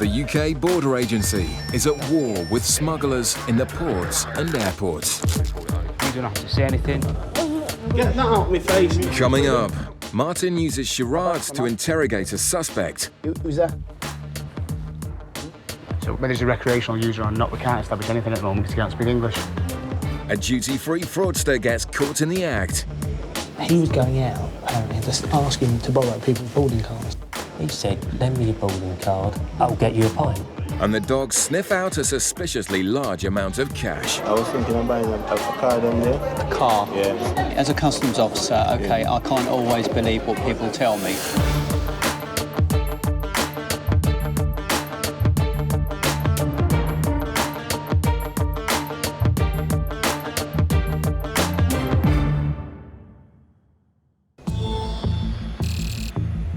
The UK Border Agency is at war with smugglers in the ports and airports. You don't have to say anything. Get that out of my face. Coming up, Martin uses charades to interrogate a suspect. Who's that? So whether he's a recreational user or not, we can't establish anything at the moment because he can't speak English. A duty-free fraudster gets caught in the act. He was going out, apparently, just asking to borrow people's boarding cards. He said, lend me your boarding card, I'll get you a pint. And the dogs sniff out a suspiciously large amount of cash. I was thinking of buying a car down there. A car? Yeah. As a customs officer, okay, I can't always believe what people tell me.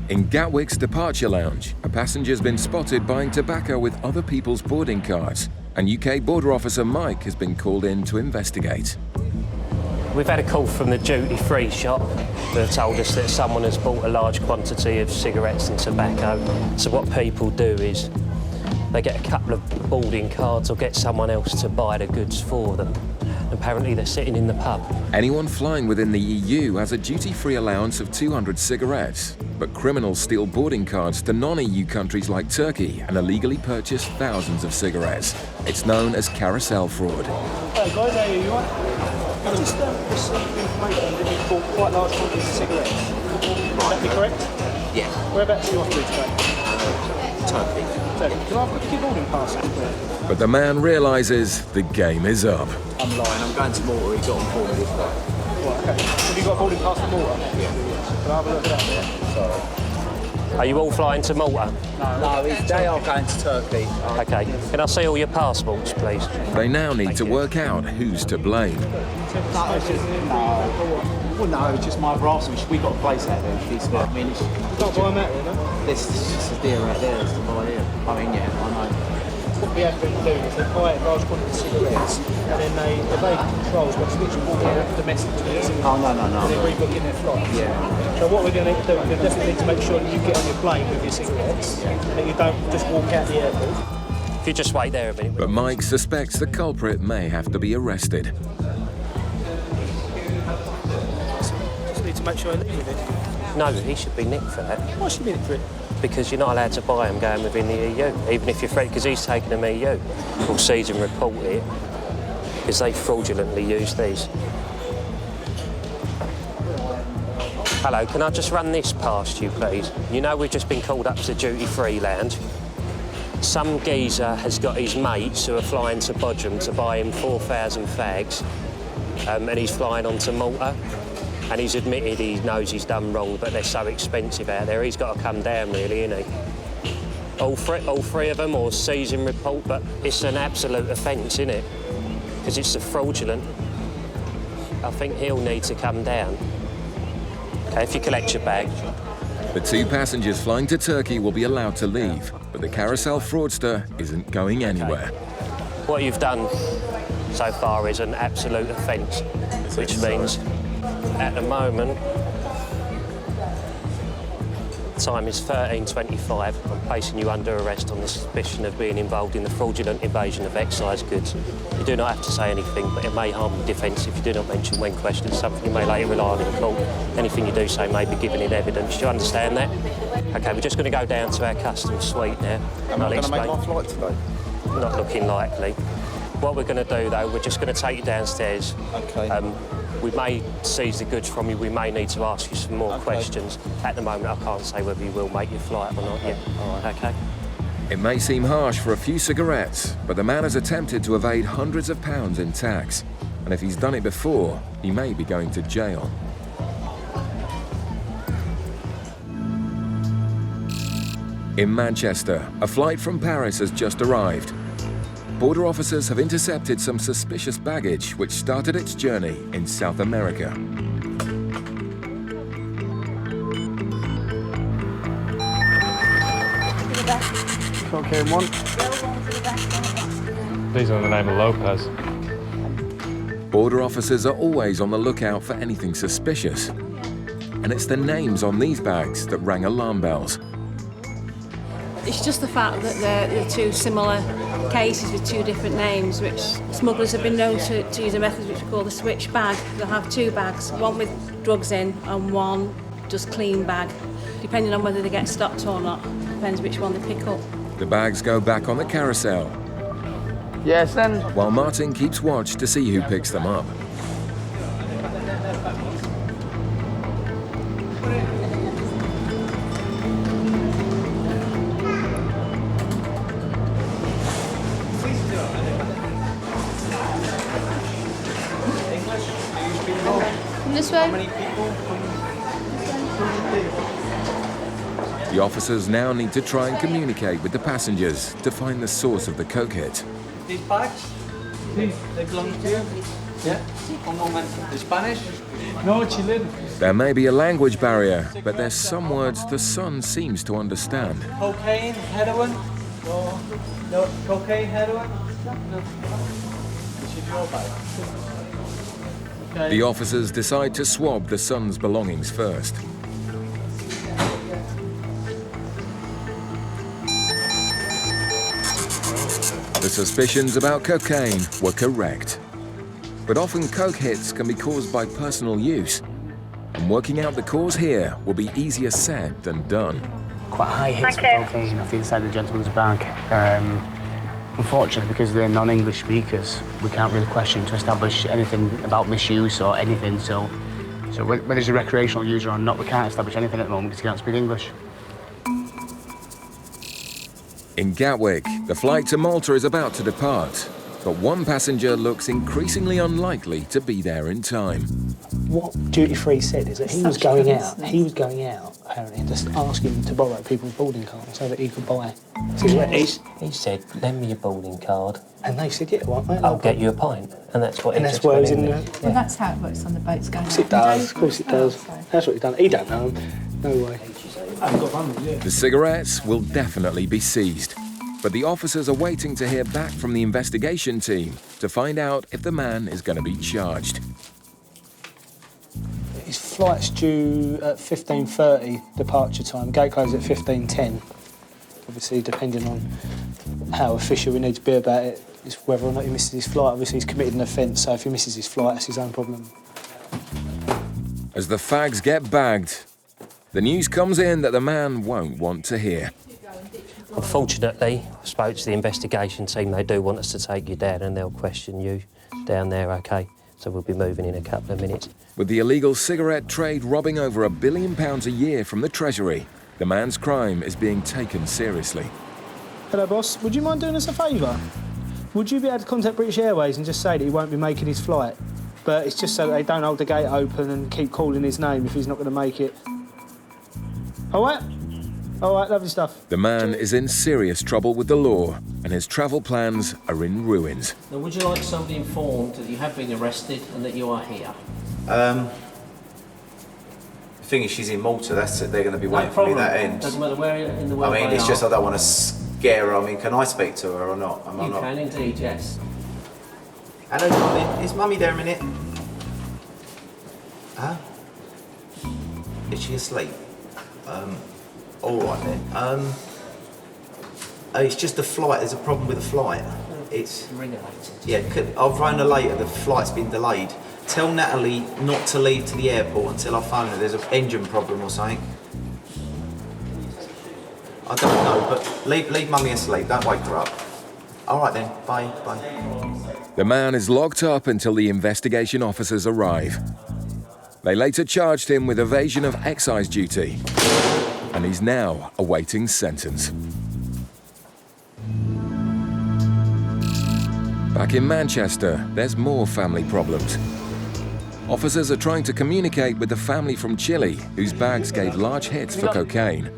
In Gatwick's departure lounge, a passenger's been spotted buying tobacco with other people's boarding cards, and UK border officer Mike has been called in to investigate. We've had a call from the duty-free shop that told us that someone has bought a large quantity of cigarettes and tobacco. So what people do is they get a couple of boarding cards or get someone else to buy the goods for them. Apparently they're sitting in the pub. Anyone flying within the EU has a duty-free allowance of 200 cigarettes, but criminals steal boarding cards to non-EU countries like Turkey and illegally purchase thousands of cigarettes. It's known as carousel fraud. Hey guys, how are you? I just received information that you bought quite large quantities of cigarettes. Would that be correct? Yeah. Whereabouts are you off to today? Turkey. Can I have your boarding pass? But the man realises the game is up. I'm lying, I'm going to Malta, he got on board with that. Right, okay. Have you got a boarding pass for Malta? Yeah. Can I have a look at that there? Sorry. Are you all flying to Malta? No, they are going to Turkey. Okay. Can I see all your passports, please? They now need to work out who's to blame. No, it's just, well, no, it's just my brass. We got a place out there. It's, I mean, it's, You can't buy them out there, no? this is just a deal out there. It's to buy here. I mean, yeah, I know. What we have been doing is they buy large quantities of cigarettes and then they evade controls by switching walking domestic to the cigarettes. Oh, no. And then rebooking their flight. Yeah. So what we're going to do, we're definitely need to make sure that you get on your plane with your cigarettes, and that you don't just walk out the airport. If you just wait there a minute. But Mike suspects the culprit may have to be arrested. Just need to make sure I leave with it. No, he should be nicked for that. Why should you mean it for it? Because you're not allowed to buy them going within the EU, even if you're free, because he's taking them EU. We'll seize and report it, because they fraudulently use these. Hello, can I just run this past you, please? You know we've just been called up to the duty-free lounge. Some geezer has got his mates who are flying to Bodrum to buy him 4,000 fags, and he's flying on to Malta. And he's admitted he knows he's done wrong, but they're so expensive out there, he's got to come down, really, isn't he? All three of them, or seize and report, but it's an absolute offence, isn't it? Because it's a fraudulent. I think he'll need to come down. Okay, if you collect your bag. The two passengers flying to Turkey will be allowed to leave, but the carousel fraudster isn't going anywhere. What you've done so far is an absolute offence, which means at the moment, time is 13:25. I'm placing you under arrest on the suspicion of being involved in the fraudulent invasion of excise goods. You do not have to say anything, but it may harm the defence if you do not mention when questioned something you may later rely on in court. Anything you do say may be given in evidence. Do you understand that? OK, we're just going to go down to our customs suite now. Am I going to make my flight today? Not looking likely. What we're going to do, though, we're just going to take you downstairs. OK. We may seize the goods from you, we may need to ask you some more questions. At the moment, I can't say whether you will make your flight or not yet. All right, OK? It may seem harsh for a few cigarettes, but the man has attempted to evade hundreds of pounds in tax. And if he's done it before, he may be going to jail. In Manchester, a flight from Paris has just arrived. Border officers have intercepted some suspicious baggage which started its journey in South America. Okay, one. These are in the name of Lopez. Border officers are always on the lookout for anything suspicious. And it's the names on these bags that rang alarm bells. It's just the fact that they're two similar cases with two different names, which smugglers have been known to use a method which we call the switch bag. They'll have two bags, one with drugs in and one just clean bag, depending on whether they get stopped or not. Depends which one they pick up. The bags go back on the carousel, Yes, then. while Martin keeps watch to see who picks them up. This way. The officers now need to try and communicate with the passengers to find the source of the coke hit. These bags, they belong to you? Yeah? One moment. The Spanish? No, chilling. There may be a language barrier, but there's some words the son seems to understand. Cocaine, heroin? No, cocaine, heroin? No. This is your bag. The officers decide to swab the son's belongings first. The suspicions about cocaine were correct. But often coke hits can be caused by personal use. And working out the cause here will be easier said than done. Quite high hits of cocaine off the inside of the gentleman's bag. Unfortunately, because they're non-English speakers, we can't really question to establish anything about misuse or anything. So whether he's a recreational user or not, we can't establish anything at the moment because he can't speak English. In Gatwick, the flight to Malta is about to depart, but one passenger looks increasingly unlikely to be there in time. What Duty Free said is that he was going out, apparently, and just asking to borrow people's boarding cards so that he could buy cigarettes. He said, lend me your boarding card. And they said, yeah, right, mate. I'll get you a pint. And that's what And that's why it was in there. Well, that's how it works on the boats going. Of course it does, of course it does. sorry. That's what he done. He don't know him. No way. The cigarettes will definitely be seized, but the officers are waiting to hear back from the investigation team to find out if the man is going to be charged. His flight's due at 15:30 departure time. Gate closes at 15:10. Obviously, depending on how official we need to be about it, is whether or not he misses his flight. Obviously, he's committed an offence, so if he misses his flight, that's his own problem. As the fags get bagged, the news comes in that the man won't want to hear. Unfortunately, I spoke to the investigation team. They do want us to take you down and they'll question you down there, OK? So we'll be moving in a couple of minutes. With the illegal cigarette trade robbing over £1 billion a year from the Treasury, the man's crime is being taken seriously. Hello, boss. Would you mind doing us a favour? Would you be able to contact British Airways and just say that he won't be making his flight? But it's just so that they don't hold the gate open and keep calling his name if he's not going to make it. All right? All right, lovely stuff. The man is in serious trouble with the law, and his travel plans are in ruins. Now, would you like somebody informed that you have been arrested and that you are here? The thing is, she's in Malta. That's it. They're going to be waiting for me that end. Doesn't matter where in the world I mean, they it's are. just I don't want to scare her. I mean, can I speak to her or not? You can indeed, yes. Hello, darling. Is Mummy there a minute? Huh? Is she asleep? All right then. It's just the flight. There's a problem with the flight. It's Ring her later. yeah. I'll phone her later. The flight's been delayed. Tell Natalie not to leave to the airport until I phone her. There's an engine problem or something. I don't know, but leave Mummy asleep. Don't wake her up. All right then. Bye. Bye. The man is locked up until the investigation officers arrive. They later charged him with evasion of excise duty, and he's now awaiting sentence. Back in Manchester, there's more family problems. Officers are trying to communicate with the family from Chile, whose bags gave large hits for cocaine.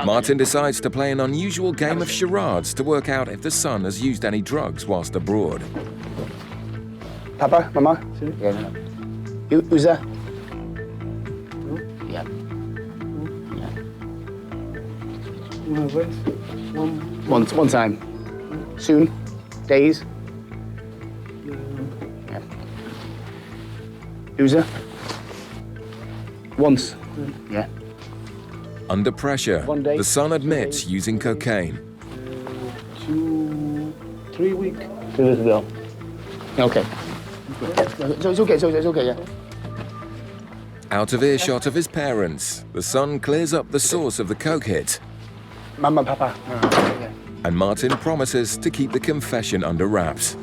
Martin decides to play an unusual game of charades to work out if the son has used any drugs whilst abroad. Papa, Mama? Yeah. Who's there? Yeah. One time. Soon. Days. Yeah. Who's there? Once. Yeah. Under pressure, the son admits using cocaine. 3 weeks. 2 weeks ago. Okay. It's okay, yeah. Out of earshot of his parents, the son clears up the source of the coke hit. Mama, Papa. And Martin promises to keep the confession under wraps.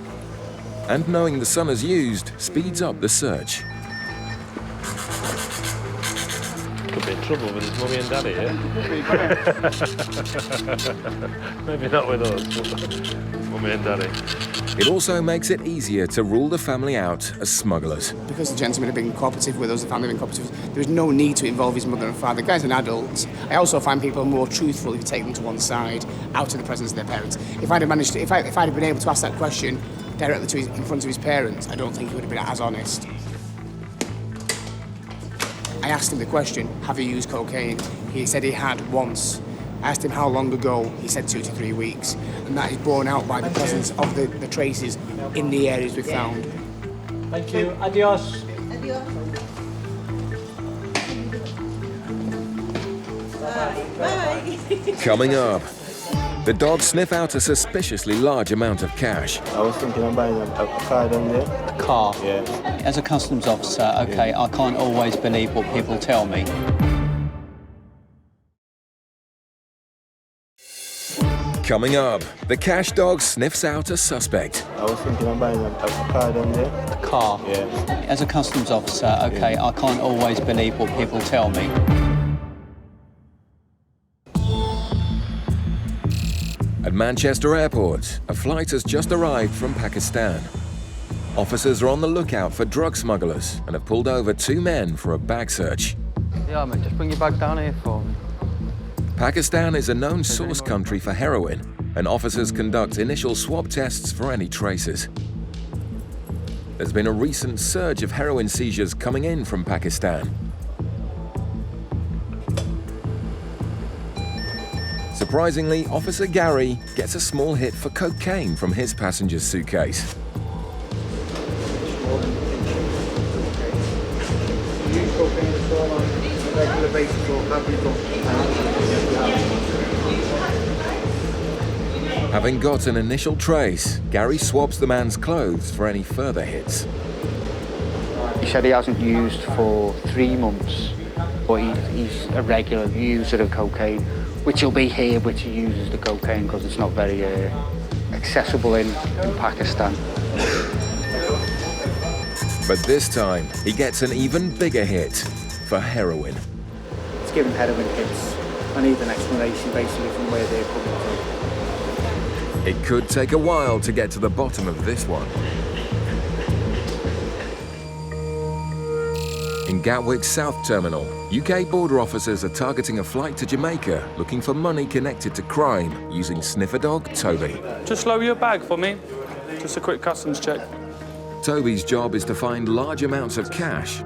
And knowing the son has used, speeds up the search. Could be in trouble with his mummy and daddy, yeah? Maybe not with us, but mummy and daddy. It also makes it easier to rule the family out as smugglers. Because the gentleman had been cooperative with us, the family had been cooperative, there was no need to involve his mother and father. The guy's an adult. I also find people more truthful if you take them to one side, out of the presence of their parents. If I'd have managed to, if I'd have been able to ask that question directly to in front of his parents, I don't think he would have been as honest. I asked him the question, have you used cocaine? He said he had once. I asked him how long ago, he said 2 to 3 weeks. And that is borne out by the presence of the traces in the areas we found. Thank you. Adios. Coming up, the dogs sniff out a suspiciously large amount of cash. I was thinking of buying a car down there. A car? Yeah. As a customs officer, okay, I can't always believe what people tell me. Coming up, the cash dog sniffs out a suspect. I was thinking of buying a car down there. A car? Yeah. As a customs officer, okay, I can't always believe what people tell me. At Manchester Airport, a flight has just arrived from Pakistan. Officers are on the lookout for drug smugglers and have pulled over 2 men for a bag search. Yeah, mate, just bring your bag down here for me. Pakistan is a known source country for heroin, and officers conduct initial swab tests for any traces. There's been a recent surge of heroin seizures coming in from Pakistan. Surprisingly, Officer Gary gets a small hit for cocaine from his passenger's suitcase. Having got an initial trace, Gary swabs the man's clothes for any further hits. He said he hasn't used for 3 months, but he's a regular user of cocaine, which will be here, which he uses the cocaine because it's not very accessible in Pakistan. But this time, he gets an even bigger hit for heroin. It's given heroin hits. I need an explanation basically from where they're coming from. It could take a while to get to the bottom of this one. In Gatwick's South Terminal, UK border officers are targeting a flight to Jamaica looking for money connected to crime using sniffer dog Toby. Just lower your bag for me. Just a quick customs check. Toby's job is to find large amounts of cash.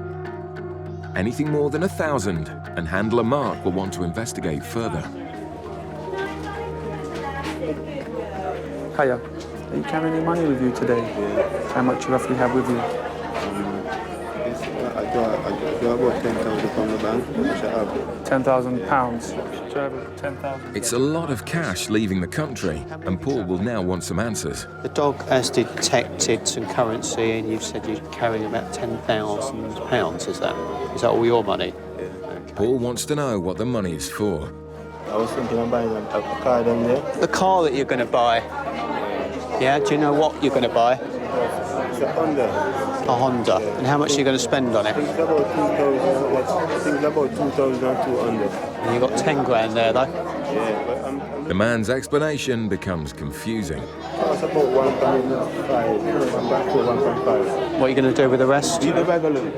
Anything more than 1,000, and handler Mark will want to investigate further. Hiya. Are you carrying any money with you today? Yeah. How much you roughly have with you? I do about 10,000 from the bank. £10,000. Do you have 10,000? It's a lot of cash leaving the country, and Paul will now want some answers. The dog has detected some currency, and you've said you're carrying about £10,000. Is that all your money? Yeah. Okay. Paul wants to know what the money is for. I was thinking of buying a car down there. The car that you're going to buy, yeah, do you know what you're going to buy? It's a Honda. A Honda. Yeah. And how much are you going to spend on it? I think it's about 2,200. And you've got 10 grand there, though? Yeah, but The man's explanation becomes confusing. It's about 1.5. What are you going to do with the rest? Leave the bag alone.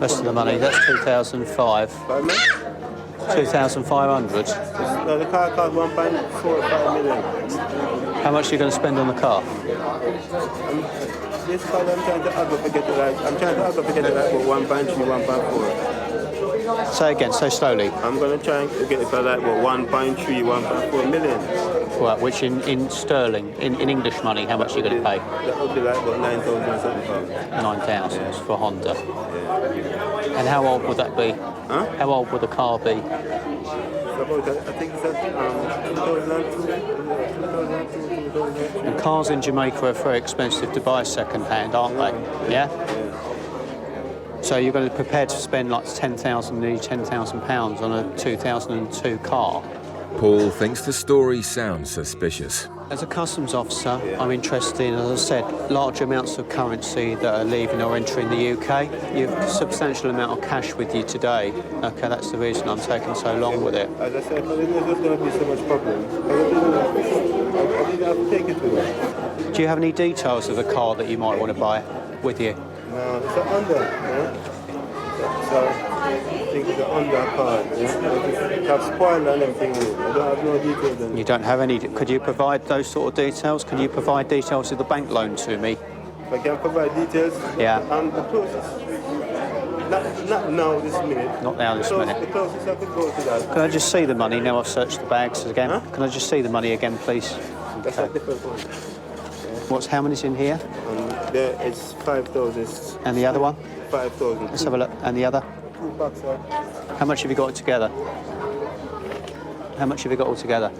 Rest of the money, that's 2,500. 2,500? No, the car costs 1.45 million. How much are you going to spend on the car? This car, I'm trying to advocate it like, about 1.3, 1.4. Say again, say slowly. I'm going to try and get it for like 1.3, 1.4 million. Right, which in sterling, in English money, how much are you going to pay? That would be like about 9,000 or something. 9,000 for a Honda. Yeah. And how old would that be? Huh? How old would the car be? about, I think it's at 2002. And cars in Jamaica are very expensive to buy second-hand, aren't they? Yeah? So you're going to be prepared to spend like nearly £10,000 on a 2002 car? Paul thinks the story sounds suspicious. As a customs officer, I'm interested in, as I said, large amounts of currency that are leaving or entering the UK. You have a substantial amount of cash with you today. Okay, that's the reason I'm taking so long with it. As I said, I didn't know there was going to be so much problem. I didn't have to take it with me. Do you have any details of the car that you might want to buy with you? No, it's an under, yeah? So I think it's an under car, yeah? It has spoiler and everything in it. I don't have no details on it. You don't have any. Could you provide those sort of details? Can you provide details of the bank loan to me? If I can provide details, yeah. The closest. Not now, this minute. Not now, this minute. The closest I could go to that. Can I just see the money now I've searched the bags again? Huh? Can I just see the money again, please? That's a different one. How many's in here? There is 5,000. And the other one? 5,000. Let's have a look. And the other? 2 bucks, sir. How much have you got together? How much have you got altogether?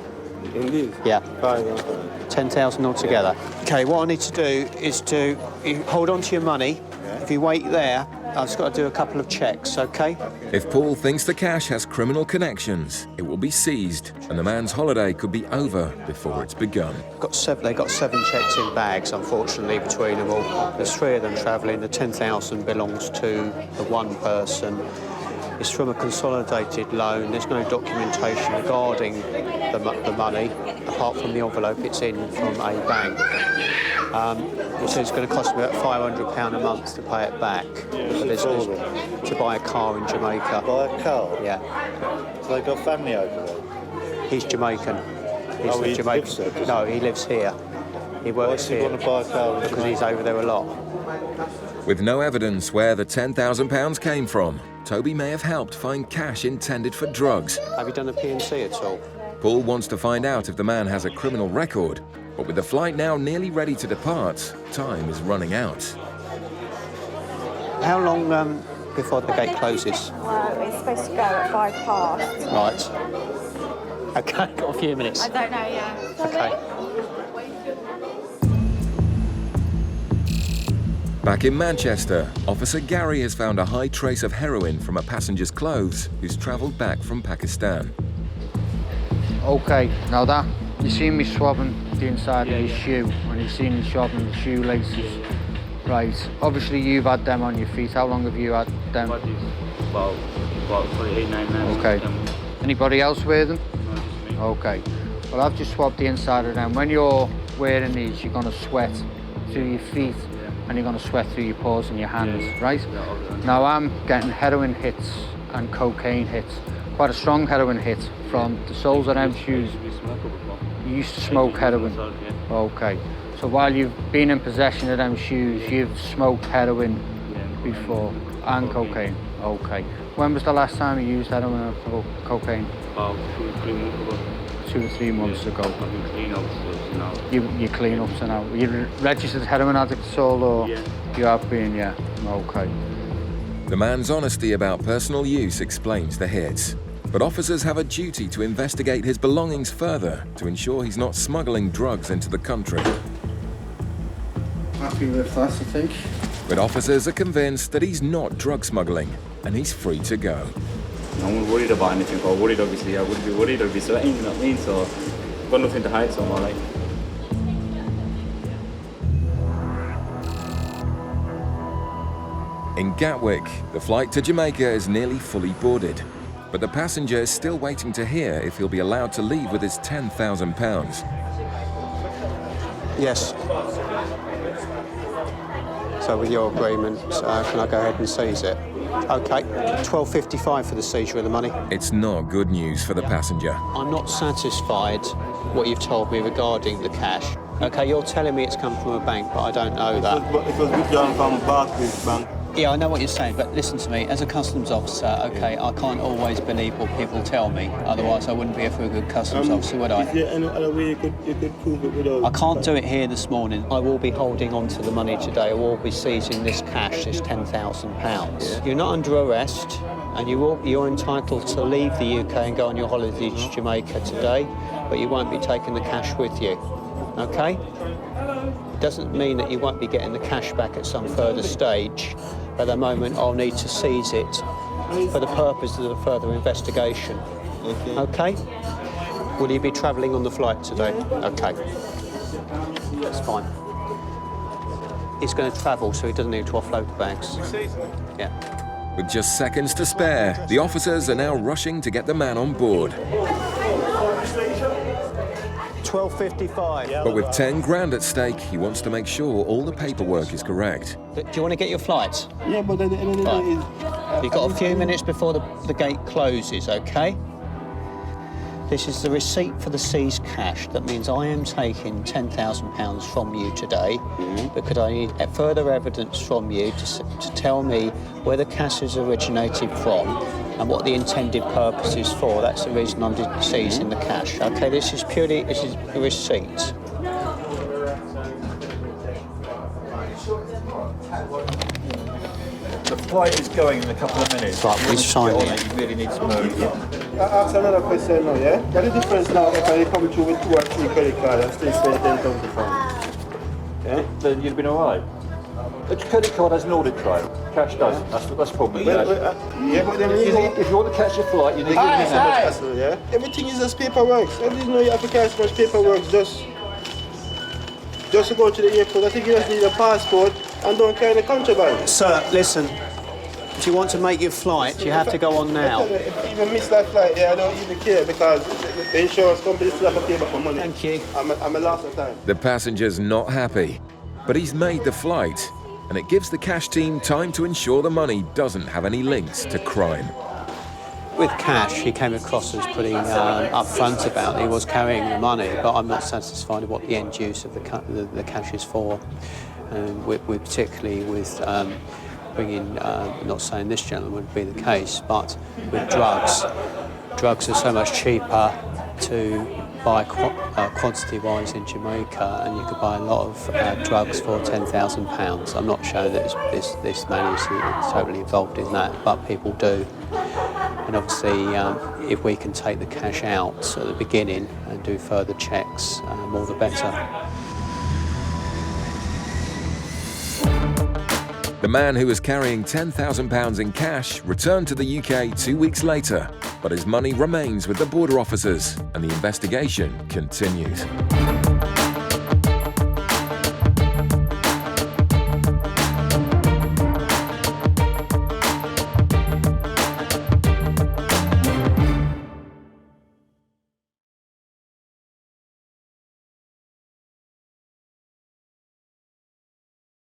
In these? Yeah. 5. 10,000 altogether. Okay, what I need to do is you hold on to your money. Yeah. If you wait there, I've just got to do a couple of checks, okay? If Paul thinks the cash has criminal connections, it will be seized, and the man's holiday could be over before it's begun. They got 7 checks in bags, unfortunately, between them all. There's 3 of them travelling. The 10,000 belongs to the one person. It's from a consolidated loan. There's no documentation regarding the money, apart from the envelope it's in from a bank. It says it's going to cost me about £500 a month to pay it back. To buy a car in Jamaica. Buy a car? Yeah. So they've got family over there? He's Jamaican. He's he Jamaican. lives there, No, he lives here. He works here. Why does he want to buy a car in Because he's over there a lot. With no evidence where the £10,000 came from, Toby may have helped find cash intended for drugs. Have you done a P&C at all? Paul wants to find out if the man has a criminal record, but with the flight now nearly ready to depart, time is running out. How long before the gate closes? Well, it's supposed to go at 5 past. Right. Okay, got a few minutes. I don't know, yeah. Okay. Back in Manchester, Officer Gary has found a high trace of heroin from a passenger's clothes who's travelled back from Pakistan. Okay, now that, you seen me swabbing the inside of his shoe, and you've seen me swabbing the shoelaces. Right, obviously you've had them on your feet. How long have you had them? About 8, 9 months. Okay. Anybody else wear them? No, just me. Okay. Well, I've just swabbed the inside of them. When you're wearing these, you're going to sweat through your feet, and you're going to sweat through your paws and your hands, right? Now I'm getting heroin hits and cocaine hits. Quite a strong heroin hit from the soles of them shoes. You used to smoke heroin? Okay. So while you've been in possession of them shoes, you've smoked heroin before and cocaine? Okay. When was the last time you used heroin or cocaine? About 2 or 3 months ago. 2 or 3 months ago. I've been clean up to now. You're clean up to now. You're registered heroin addict at all, or yeah. You have been? Yeah. Okay. The man's honesty about personal use explains the hits. But officers have a duty to investigate his belongings further to ensure he's not smuggling drugs into the country. Happy with that, I think. But officers are convinced that he's not drug smuggling and he's free to go. No one worried about anything. Or worried, obviously. I wouldn't be worried. I'd be sweating, you know what I mean? So I've got nothing to hide, so I'm all right. In Gatwick, the flight to Jamaica is nearly fully boarded. But the passenger is still waiting to hear if he'll be allowed to leave with his £10,000. Yes. So with your agreement, can I go ahead and seize it? Okay, £12.55 for the seizure of the money. It's not good news for the passenger. I'm not satisfied what you've told me regarding the cash. Okay, you're telling me it's come from a bank, but I don't know that. It was withdrawn from Barclays Bank. Yeah, I know what you're saying, but listen to me. As a customs officer, okay, I can't always believe what people tell me. Otherwise, I wouldn't be a very good customs officer, would I? Is there any other way you could prove it without... I can't do it here this morning. I will be holding on to the money today. I will be seizing this cash, this £10,000. Yeah. You're not under arrest, and you're entitled to leave the UK and go on your holiday to Jamaica today, but you won't be taking the cash with you, okay? Doesn't mean that you won't be getting the cash back at some further stage. At the moment, I'll need to seize it for the purpose of the further investigation. Okay? Will you be travelling on the flight today? Okay. That's fine. He's going to travel, so he doesn't need to offload the bags. Yeah. With just seconds to spare, the officers are now rushing to get the man on board. 12:55. But with 10 grand at stake, he wants to make sure all the paperwork is correct. Do you want to get your flight? Yeah, but at the end of the day, You've got a few minutes before the gate closes, okay? This is the receipt for the seized cash. That means I am taking £10,000 from you today because I need further evidence from you to tell me where the cash is originated from and what the intended purpose is for. That's the reason I'm seizing the cash. Okay, this is a receipt. The flight is going in a couple of minutes. Right, we sign it. You really need to move. I ask another question now, yeah? What is the difference now if I come through with 2 or 3 credit cards and still spend £10,000? Yeah? Then you'd have been all right. A credit card has an audit trail. Cash doesn't. That's the problem. Yeah, but then if you want to catch your flight, you need to give me hassle, yeah? Everything is just paperwork. I didn't know you have to carry so much paperwork just to go to the airport. I think you just need a passport and don't carry the contraband. Sir, listen. If you want to make your flight, you have to go on now. If you even miss that flight, yeah, I don't even care because the insurance company still have to pay back for money. Thank you. I'm a loss of time. The passenger's not happy, but he's made the flight, and it gives the cash team time to ensure the money doesn't have any links to crime. With cash, he came across as pretty upfront about it. He was carrying the money, but I'm not satisfied with what the end use of the cash is for. And we're particularly with bringing, not saying this gentleman would be the case, but with drugs. Drugs are so much cheaper to buy quantity-wise in Jamaica, and you could buy a lot of drugs for £10,000. I'm not sure that this man is totally involved in that, but people do. And obviously, if we can take the cash out at the beginning and do further checks, more the better. The man who was carrying £10,000 in cash returned to the UK 2 weeks later, but his money remains with the border officers and the investigation continues.